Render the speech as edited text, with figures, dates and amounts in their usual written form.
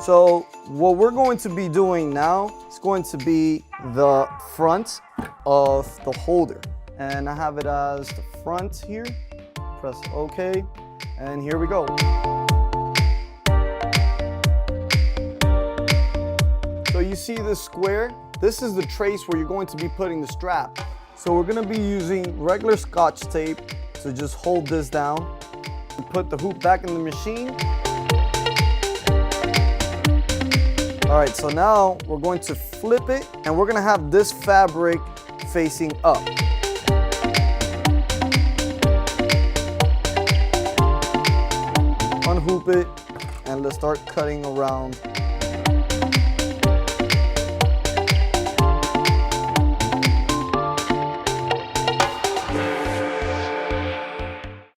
So what we're going to be doing now is going to be the front of the holder. And I have it as the front here. Press OK, and here we go. So you see this square? This is the trace where you're going to be putting the strap. So we're gonna be using regular Scotch tape to just hold this down and put the hoop back in the machine. All right, so now we're going to flip it and we're gonna have this fabric facing up. Unhoop it and let's start cutting around